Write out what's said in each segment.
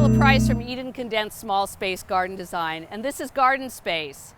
Angela Price from Eden Condensed Small Space Garden Design, and this is Garden Space.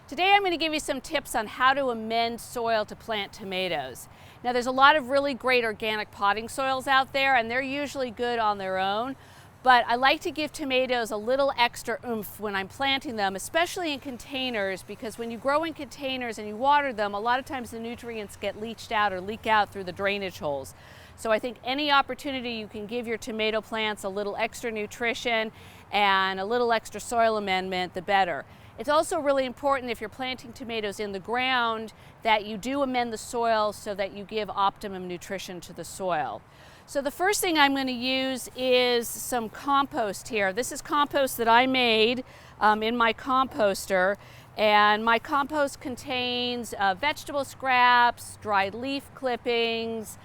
Today I'm going to give you some tips on how to amend soil to plant tomatoes. Now there's a lot of really great organic potting soils out there, and they're usually good on their own, but I like to give tomatoes a little extra oomph when I'm planting them, especially in containers, because when you grow in containers and you water them, a lot of times the nutrients get leached out or leak out through the drainage holes. So I think any opportunity you can give your tomato plants a little extra nutrition and a little extra soil amendment, the better. It's also really important if you're planting tomatoes in the ground that you do amend the soil so that you give optimum nutrition to the soil. So the first thing I'm going to use is some compost here. This is compost that I made in my composter, and my compost contains vegetable scraps, dried leaf clippings,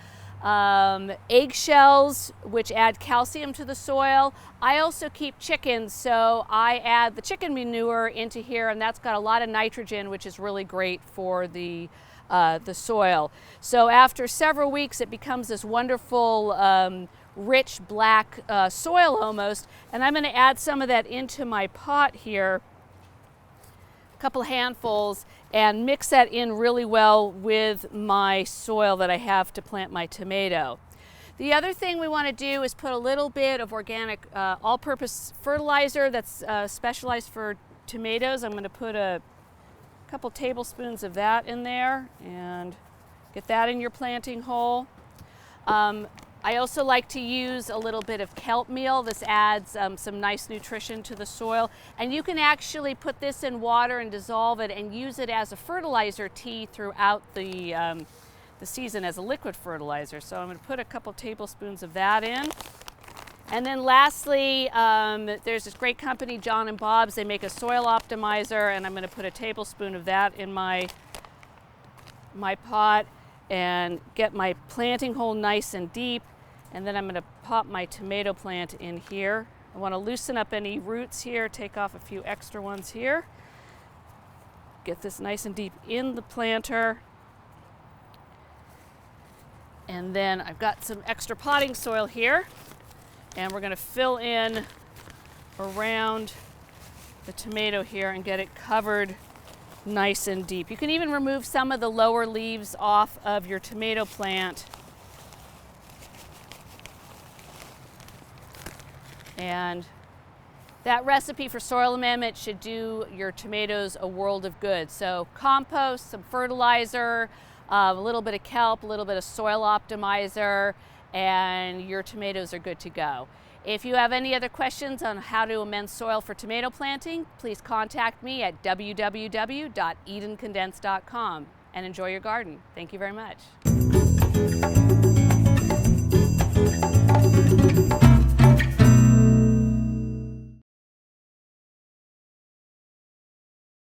eggshells, which add calcium to the soil. I also keep chickens, so I add the chicken manure into here, and that's got a lot of nitrogen, which is really great for the soil. So after several weeks, it becomes this wonderful, rich black soil almost, and I'm going to add some of that into my pot here, a couple handfuls, and mix that in really well with my soil that I have to plant my tomato. The other thing we want to do is put a little bit of organic all-purpose fertilizer that's specialized for tomatoes. I'm going to put a couple tablespoons of that in there and get that in your planting hole. I also like to use a little bit of kelp meal. This adds some nice nutrition to the soil, and you can actually put this in water and dissolve it and use it as a fertilizer tea throughout the season as a liquid fertilizer. So I'm going to put a couple tablespoons of that in. And then lastly, there's this great company, John and Bob's. They make a soil optimizer, and I'm going to put a tablespoon of that in my pot and get my planting hole nice and deep. And then I'm going to pop my tomato plant in here. I want to loosen up any roots here, take off a few extra ones here. Get this nice and deep in the planter. And then I've got some extra potting soil here, and we're going to fill in around the tomato here and get it covered nice and deep. You can even remove some of the lower leaves off of your tomato plant. And that recipe for soil amendment should do your tomatoes a world of good. So compost, some fertilizer, a little bit of kelp, a little bit of soil optimizer, and your tomatoes are good to go. If you have any other questions on how to amend soil for tomato planting, please contact me at www.edencondensed.com and enjoy your garden. Thank you very much.